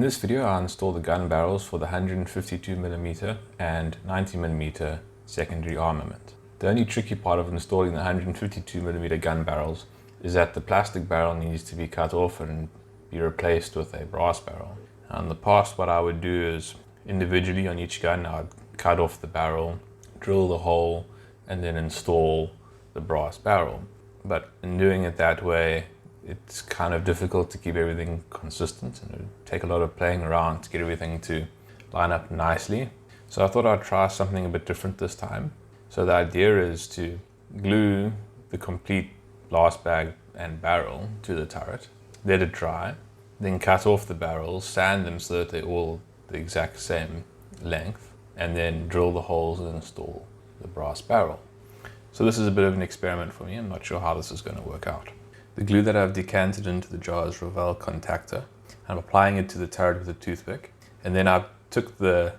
this video I installed the gun barrels for the 152mm and 90mm secondary armament. The only tricky part of installing the 152mm gun barrels is that the plastic barrel needs to be cut off and be replaced with a brass barrel. Now, in the past, what I would do is individually on each gun I would cut off the barrel, drill the hole, and then install the brass barrel. But in doing it that way, it's kind of difficult to keep everything consistent, and it would take a lot of playing around to get everything to line up nicely. So I thought I'd try something a bit different this time. So the idea is to glue the complete blast bag and barrel to the turret, let it dry, then cut off the barrels, sand them so that they're all the exact same length, and then drill the holes and install the brass barrel. So this is a bit of an experiment for me. I'm not sure how this is going to work out. The glue that I've decanted into the jar is Revell contactor. I'm applying it to the turret with a toothpick, and then I took the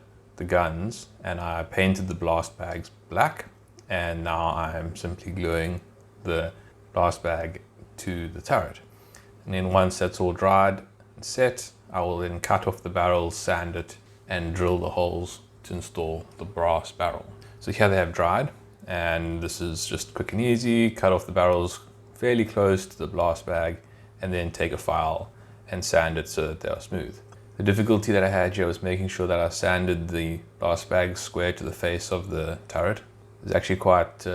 guns and I painted the blast bags black, and now I'm simply gluing the blast bag to the turret. And then once that's all dried and set, I will then cut off the barrels, sand it, and drill the holes to install the brass barrel. So here they have dried, and this is just quick and easy. Cut off the barrels fairly close to the blast bag, and then take a file and sand it so that they are smooth. The difficulty that I had here was making sure that I sanded the blast bag square to the face of the turret. It was actually quite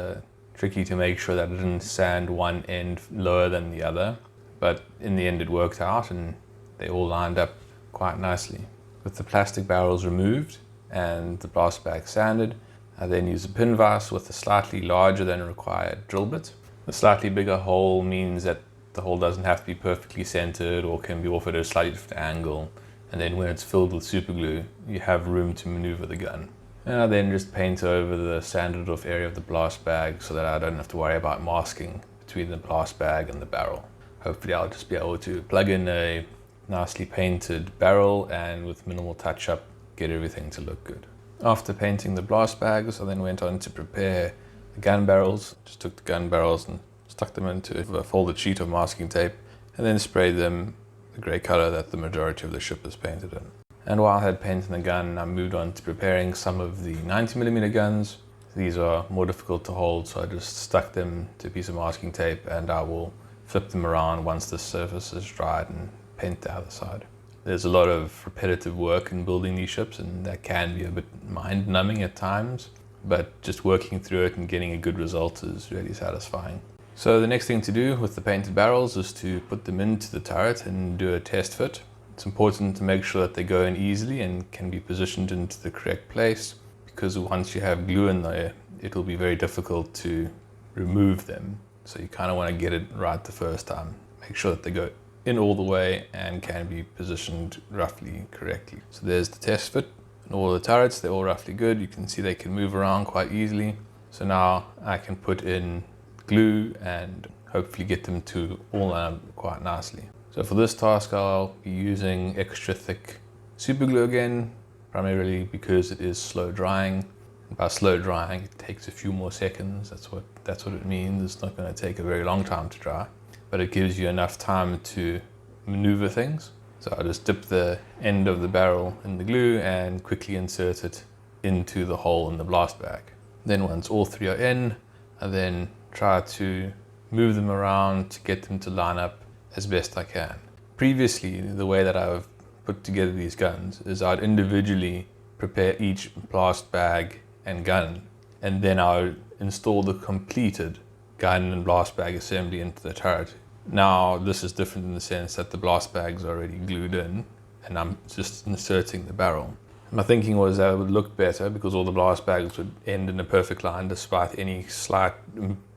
tricky to make sure that I didn't sand one end lower than the other, but in the end it worked out and they all lined up quite nicely. With the plastic barrels removed and the blast bag sanded, I then used a pin vise with a slightly larger than required drill bit. The slightly bigger hole means that the hole doesn't have to be perfectly centered or can be off at a slightly different angle. And then when it's filled with super glue, you have room to maneuver the gun. And I then just paint over the sanded off area of the blast bag so that I don't have to worry about masking between the blast bag and the barrel. Hopefully I'll just be able to plug in a nicely painted barrel and with minimal touch-up get everything to look good. After painting the blast bags, I then went on to prepare the gun barrels. Just took the gun barrels and stuck them into a folded sheet of masking tape and then sprayed them the grey colour that the majority of the ship is painted in. And while I had painted the gun, I moved on to preparing some of the 90mm guns. These are more difficult to hold, so I just stuck them to a piece of masking tape, and I will flip them around once the surface is dried and paint the other side. There's a lot of repetitive work in building these ships, and that can be a bit mind-numbing at times, but just working through it and getting a good result is really satisfying. So the next thing to do with the painted barrels is to put them into the turret and do a test fit. It's important to make sure that they go in easily and can be positioned into the correct place, because once you have glue in there, it'll be very difficult to remove them. So you kind of want to get it right the first time. Make sure that they go in all the way and can be positioned roughly correctly. So there's the test fit. And all the turrets, they're all roughly good. You can see they can move around quite easily. So now I can put in glue and hopefully get them to all line up quite nicely. So for this task, I'll be using extra thick super glue again, primarily because it is slow drying. And by slow drying, it takes a few more seconds. That's what it means. It's not going to take a very long time to dry, but it gives you enough time to maneuver things. So I just dip the end of the barrel in the glue and quickly insert it into the hole in the blast bag. Then once all three are in, I then try to move them around to get them to line up as best I can. Previously, the way that I've put together these guns is I'd individually prepare each blast bag and gun, and then I would install the completed gun and blast bag assembly into the turret. Now this is different in the sense that the blast bag's already glued in and I'm just inserting the barrel. My thinking was that it would look better because all the blast bags would end in a perfect line despite any slight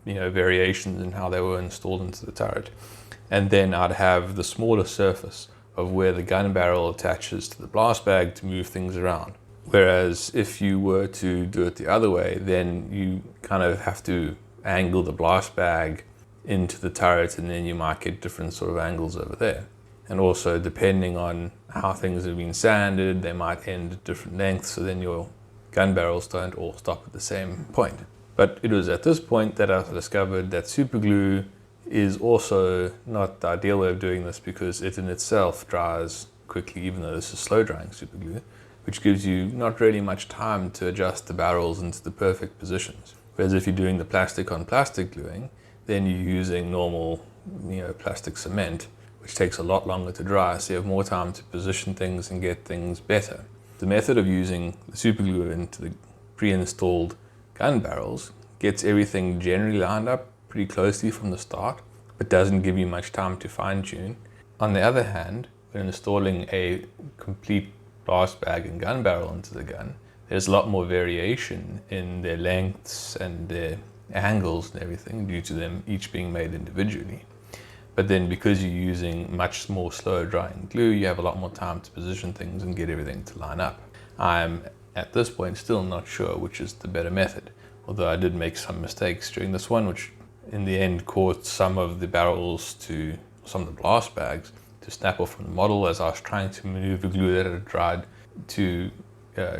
variations in how they were installed into the turret. And then I'd have the smaller surface of where the gun barrel attaches to the blast bag to move things around. Whereas if you were to do it the other way, then you kind of have to angle the blast bag into the turret, and then you might get different sort of angles over there. And also, depending on how things have been sanded, they might end at different lengths, so then your gun barrels don't all stop at the same point. But it was at this point that I discovered that super glue is also not the ideal way of doing this, because it in itself dries quickly, even though this is slow drying super glue, which gives you not really much time to adjust the barrels into the perfect positions. Whereas if you're doing the plastic on plastic gluing, then you're using normal, plastic cement, which takes a lot longer to dry, so you have more time to position things and get things better. The method of using the super glue into the pre-installed gun barrels gets everything generally lined up pretty closely from the start, but doesn't give you much time to fine-tune. On the other hand, when installing a complete blast bag and gun barrel into the gun, there's a lot more variation in their lengths and their angles and everything due to them each being made individually. But then because you're using much more slow drying glue, you have a lot more time to position things and get everything to line up. I'm at this point still not sure which is the better method, although I did make some mistakes during this one, which in the end caused some of the blast bags to snap off from the model as I was trying to maneuver glue that had dried too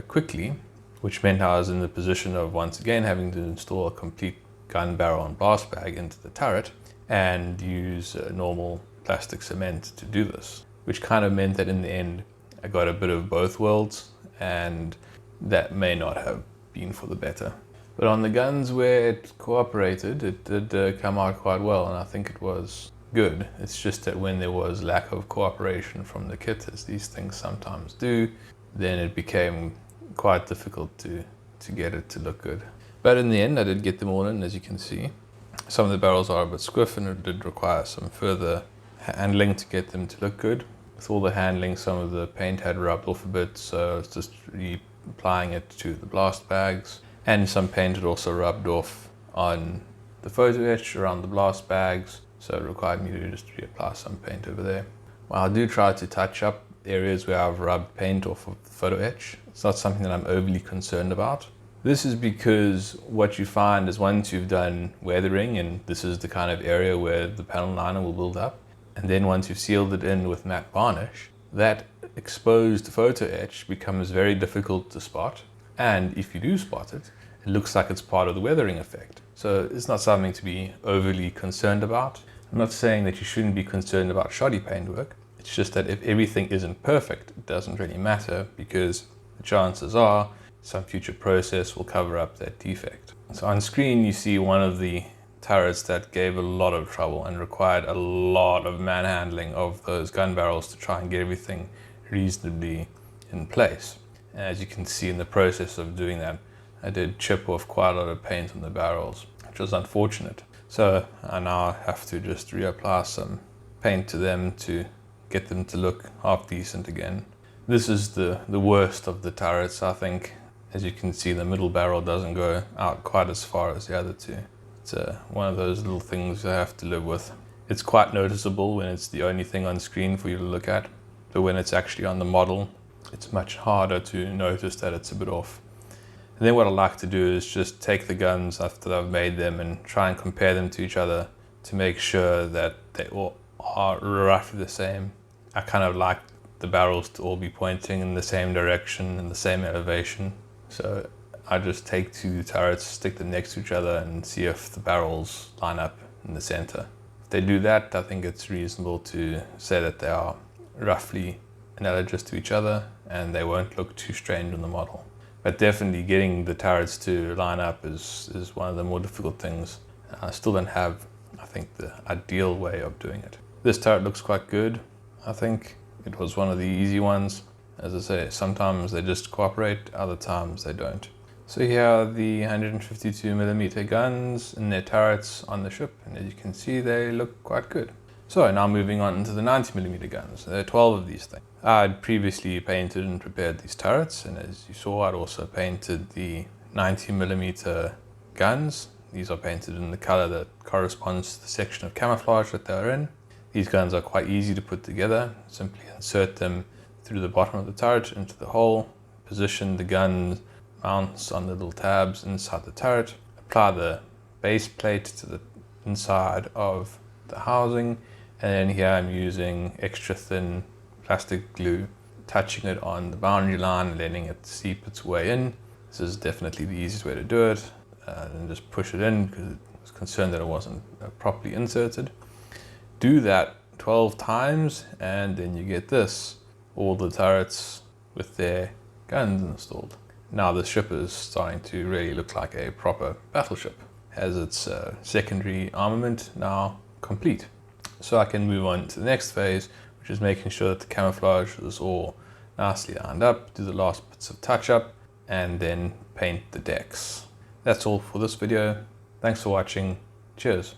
quickly, which meant I was in the position of once again having to install a complete gun barrel and blast bag into the turret and use normal plastic cement to do this, which kind of meant that in the end I got a bit of both worlds, and that may not have been for the better. But on the guns where it cooperated, it did come out quite well, and I think it was good. It's just that when there was lack of cooperation from the kit, as these things sometimes do, then it became quite difficult to get it to look good. But in the end, I did get them all in, as you can see. Some of the barrels are a bit squiff, and it did require some further handling to get them to look good. With all the handling, some of the paint had rubbed off a bit, so I was just reapplying it to the blast bags. And some paint had also rubbed off on the photo-etch around the blast bags, so it required me to just reapply some paint over there. While I do try to touch up areas where I've rubbed paint off of the photo-etch, it's not something that I'm overly concerned about. This is because what you find is once you've done weathering, and this is the kind of area where the panel liner will build up, and then once you've sealed it in with matte varnish, that exposed photo-etch becomes very difficult to spot. And if you do spot it, it looks like it's part of the weathering effect. So it's not something to be overly concerned about. I'm not saying that you shouldn't be concerned about shoddy paintwork. It's just that if everything isn't perfect, it doesn't really matter, because the chances are some future process will cover up that defect. So on screen you see one of the turrets that gave a lot of trouble and required a lot of manhandling of those gun barrels to try and get everything reasonably in place. As you can see in the process of doing that, I did chip off quite a lot of paint on the barrels, which was unfortunate. So I now have to just reapply some paint to them to get them to look half decent again. This is the worst of the turrets, I think. As you can see, the middle barrel doesn't go out quite as far as the other two. It's one of those little things you have to live with. It's quite noticeable when it's the only thing on screen for you to look at, but when it's actually on the model, it's much harder to notice that it's a bit off. And then what I like to do is just take the guns after I've made them and try and compare them to each other to make sure that they all are roughly the same. I kind of like the barrels to all be pointing in the same direction and the same elevation. So I just take two turrets, stick them next to each other, and see if the barrels line up in the center. If they do that, I think it's reasonable to say that they are roughly analogous to each other and they won't look too strange on the model. But definitely getting the turrets to line up is one of the more difficult things. I still don't have, I think, the ideal way of doing it. This turret looks quite good. I think it was one of the easy ones. As I say, sometimes they just cooperate, other times they don't. So here are the 152mm guns and their turrets on the ship, and as you can see, they look quite good. So now moving on into the 90mm guns. There are 12 of these things. I'd previously painted and prepared these turrets, and as you saw, I'd also painted the 90mm guns. These are painted in the color that corresponds to the section of camouflage that they're in. These guns are quite easy to put together. Simply insert them through the bottom of the turret into the hole, position the gun mounts on the little tabs inside the turret, apply the base plate to the inside of the housing, and then here I'm using extra thin plastic glue, touching it on the boundary line and letting it seep its way in. This is definitely the easiest way to do it, and just push it in because I was concerned that it wasn't properly inserted. Do that 12 times and then you get this. all the turrets with their guns installed. Now the ship is starting to really look like a proper battleship. Has its secondary armament now complete. So I can move on to the next phase, which is making sure that the camouflage is all nicely lined up, do the last bits of touch-up, and then paint the decks. That's all for this video. Thanks for watching. Cheers.